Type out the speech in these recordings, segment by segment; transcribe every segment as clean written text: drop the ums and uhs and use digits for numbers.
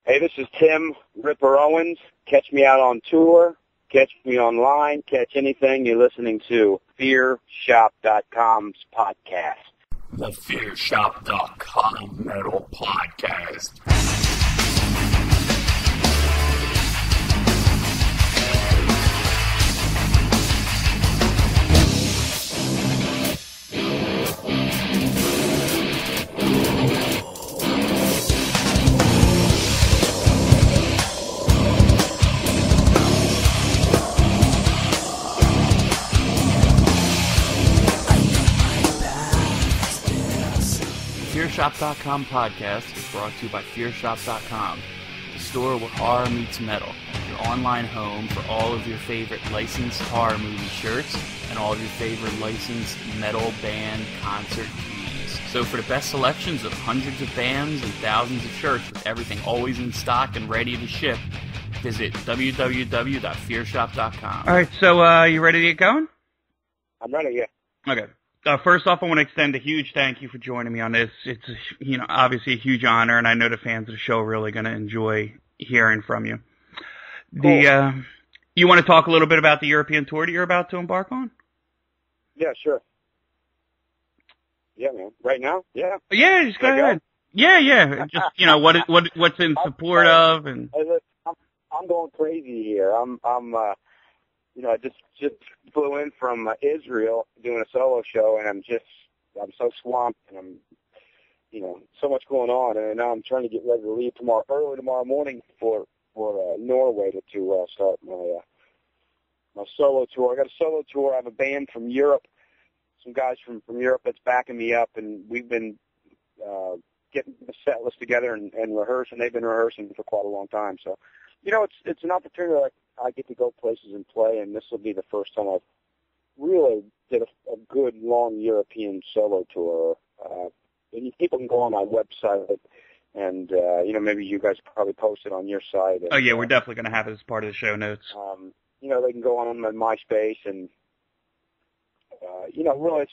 Hey, this is Tim Ripper Owens. Catch me out on tour. Catch me online. Catch anything you're listening to. FearShop.com's podcast. The FearShop.com Metal Podcast. FearShop.com podcast is brought to you by FearShop.com, the store where horror meets metal, your online home for all of your favorite licensed horror movie shirts and all of your favorite licensed metal band concert tees. So for the best selections of hundreds of bands and thousands of shirts with everything always in stock and ready to ship, visit www.fearshop.com. All right, so you ready to get going? I'm ready, yeah. Okay. First off, I want to extend a huge thank you for joining me on this. It's obviously a huge honor, and I know the fans of the show are really going to enjoy hearing from you. Cool. You want to talk a little bit about the European tour that you're about to embark on? Yeah, sure. Yeah, man. Right now? Yeah. Yeah, just go ahead. Yeah. Just what's in support of, and I'm going crazy here. I just flew in from Israel doing a solo show, and I'm so swamped, and I'm, so much going on, and now I'm trying to get ready to leave early tomorrow morning for Norway to start my solo tour. I got a solo tour. I have a band from Europe, some guys from Europe that's backing me up, and we've been getting the set list together and rehearsing. They've been rehearsing for quite a long time, so it's an opportunity. Like, I get to go places and play, and this will be the first time I've really did a good, long European solo tour. And people can go on my website, and, maybe you guys probably post it on your site. And, oh, yeah, we're definitely going to have it as part of the show notes. They can go on my MySpace, and, really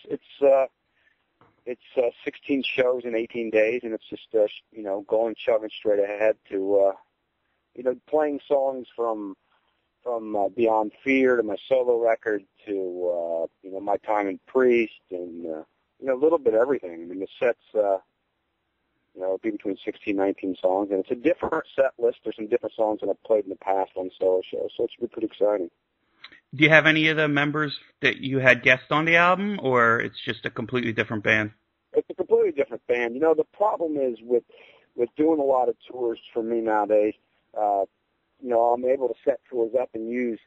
it's 16 shows in 18 days, and it's just, going, chugging straight ahead to, playing songs from Beyond Fear to my solo record to, my time in Priest and, a little bit of everything. I mean, the set's, it'll be between 16 and 19 songs, and it's a different set list. There's some different songs that I've played in the past on solo shows, so it's been pretty exciting. Do you have any of the members that you had guests on the album, or it's just a completely different band? It's a completely different band. The problem is with doing a lot of tours for me nowadays, I'm able to set tours up and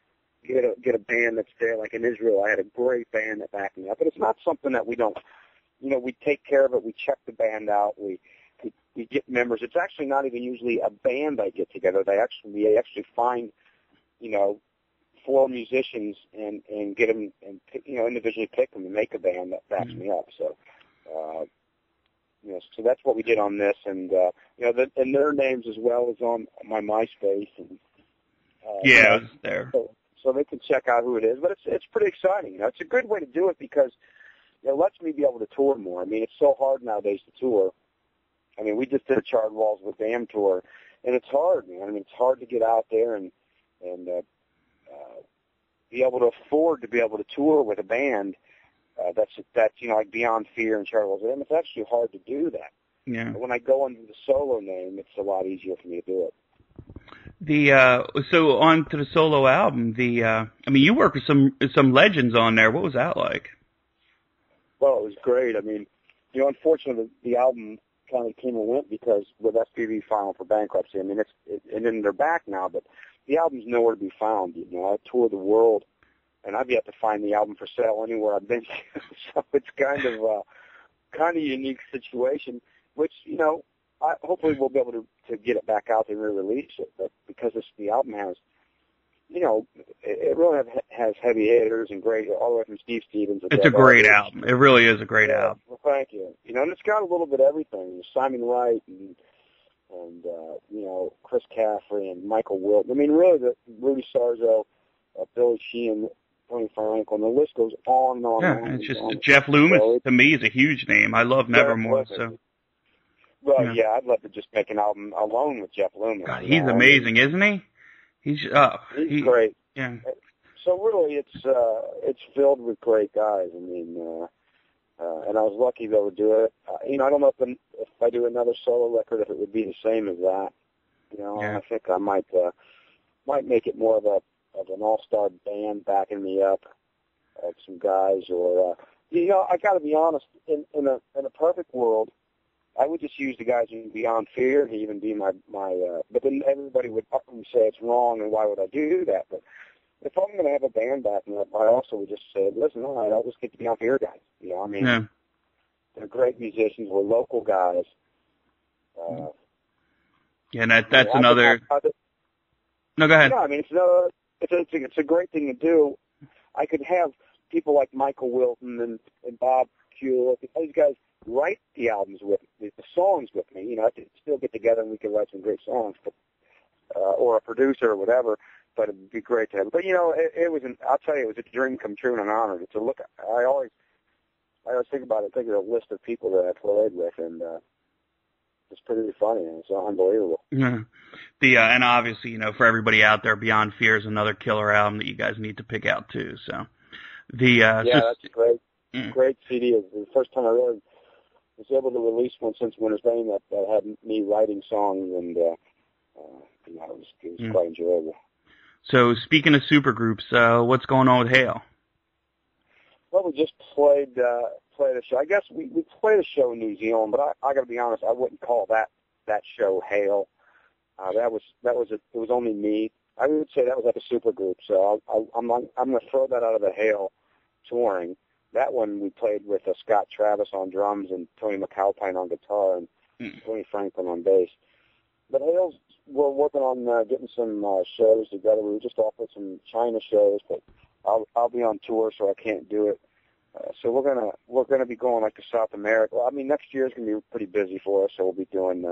get a band that's there. Like in Israel, I had a great band that backed me up, but it's not something that we don't, we take care of it. We check the band out. We get members. It's actually not even usually a band I get together. We actually find, 4 musicians and get them and individually pick them and make a band that backs me up. So, so that's what we did on this, and and their names as well as on my MySpace, and it's there. So they can check out who it is. But it's pretty exciting. It's a good way to do it because it lets me be able to tour more. I mean, it's so hard nowadays to tour. I mean, we just did a Charred Walls with Damn tour, and it's hard, man. I mean, it's hard to get out there and be able to afford to be able to tour with a band that's like Beyond Fear and Charred Walls. It's actually hard to do that. Yeah. But when I go under the solo name, it's a lot easier for me to do it. So on to the solo album, you work with some legends on there. What was that like? Well, it was great. I mean, unfortunately, the album kind of came and went because with SPV filing for bankruptcy. I mean, and then they're back now, but the album's nowhere to be found. I toured the world, and I've yet to find the album for sale anywhere I've been to. So it's kind of a unique situation, which, hopefully we'll be able to get it back out there and re-release it. But because the album has, it really has heavy hitters and great, all the way from Steve Stevens. It's a great album. It really is a great album. Well, thank you. And it's got a little bit of everything. Simon Wright and Chris Caffrey and Michael Wilton. I mean, really, Rudy Sarzo, Billy Sheehan, Tony Franklin, the list goes on and on. Yeah, and on. It's just Jeff Loomis, to me, is a huge name. I love Nevermore. So. Well, yeah, I'd love to just make an album alone with Jeff Loomis. God, he's amazing, isn't he? He's great. Yeah. So really, it's filled with great guys. I mean, and I was lucky to be able to do it. I don't know if I do another solo record, if it would be the same as that. I think I might make it more of an all-star band backing me up, some guys, or I got to be honest. In a perfect world, I would just use the guys in Beyond Fear and even be my. But then everybody would up and say it's wrong, and why would I do that? But if I'm going to have a band backing up, I also would just say, listen, all right, I'll just get the Beyond Fear guys. They're great musicians. We're local guys. And that's another. No, go ahead. Yeah, I mean, it's a great thing to do. I could have people like Michael Wilton and Bob Kuehl, these guys write the albums with me, the songs with me. I could still get together and we could write some great songs, but or a producer or whatever. But it'd be great to have. But it was I'll tell you, it was a dream come true and an honor to look. I always think about it. Think of the list of people that I played with, and it's pretty funny, and it's unbelievable. Yeah. And obviously, for everybody out there, Beyond Fear is another killer album that you guys need to pick out too. So that's great. Great CD. It was the first time I really was able to release one since Winter's Bane that had me writing songs, and it was quite enjoyable. So speaking of supergroups, what's going on with Hale? Well, we just played a show. I guess we played a show in New Zealand, but I got to be honest, I wouldn't call that show Hale. It was only me. I would say that was like a supergroup. So I'm going to throw that out of the Hale touring. That one we played with Scott Travis on drums and Tony McAlpine on guitar and Tony Franklin on bass. But Hale's, we're working on getting some shows together. We were just offered some China shows, but I'll be on tour, so I can't do it. So we're gonna be going like to South America. Well, I mean, next year's gonna be pretty busy for us, so we'll be doing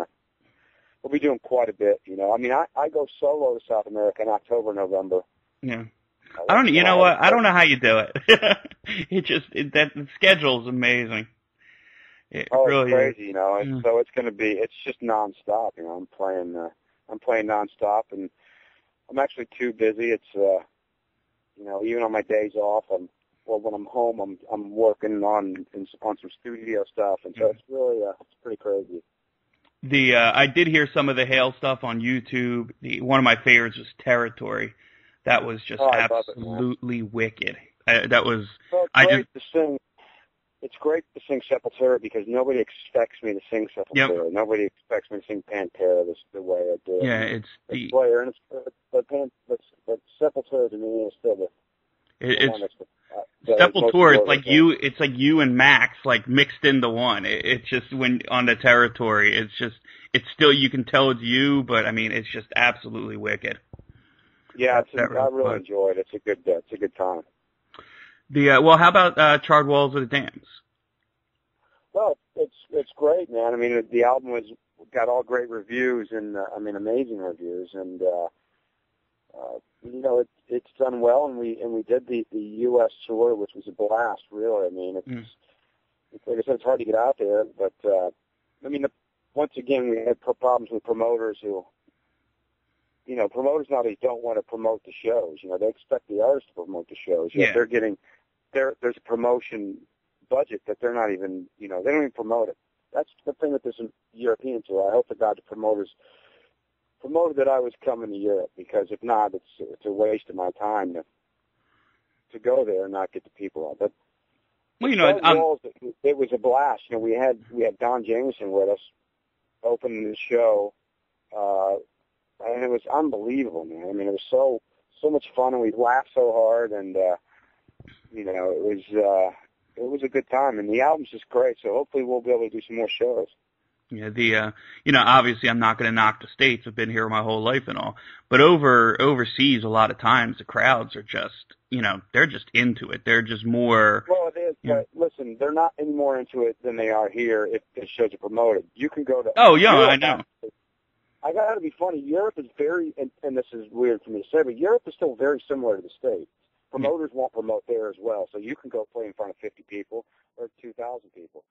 quite a bit. I go solo to South America in October, November. Yeah. I don't. You know what? I don't know how you do it. The schedule's amazing. It's crazy, is. So it's just nonstop. I'm playing nonstop, and I'm actually too busy. It's even on my days off, when I'm home, I'm working on some studio stuff, and so it's really it's pretty crazy. I did hear some of the Hale stuff on YouTube. One of my favorites was Territory. That was just absolutely wicked. It's great to sing Sepultura because nobody expects me to sing Sepultura. Yep. Nobody expects me to sing Pantera the way I do. Yeah, it's Slayer, and but Sepultura to me is still Sepultura. It's like you and Max mixed into one. It's just when on the Territory, it's still, you can tell it's you, but I mean it's just absolutely wicked. Yeah, I really enjoyed it. It's a good time. How about Charred Walls of the Dams? Well, it's great, man. I mean, the album got all great reviews and amazing reviews, and it's done well. And we did the U.S. tour, which was a blast, really. I mean, it's like I said, it's hard to get out there, but once again, we had problems with promoters who. Promoters nowadays don't want to promote the shows. They expect the artists to promote the shows. Yeah. There's a promotion budget that they're not even, they don't even promote it. That's the thing with this European tour. I hope to God the promoters promoted that I was coming to Europe, because if not, it's a waste of my time to go there and not get the people out. But it was a blast. We had Don Jameson with us opening the show. And it was unbelievable, man. I mean, it was so much fun, and we laughed so hard, and it was a good time. And the album's just great, so hopefully we'll be able to do some more shows. Yeah, obviously I'm not going to knock the States. I've been here my whole life and all, but overseas, a lot of times the crowds are just, they're just into it. They're just more. Well, it is, but listen, they're not any more into it than they are here if the shows are promoted. You can go to. Oh, yeah, I know. I got to be funny. Europe is very, and this is weird for me to say, but Europe is still very similar to the States. Promoters won't promote there as well, so you can go play in front of 50 people or 2,000 people.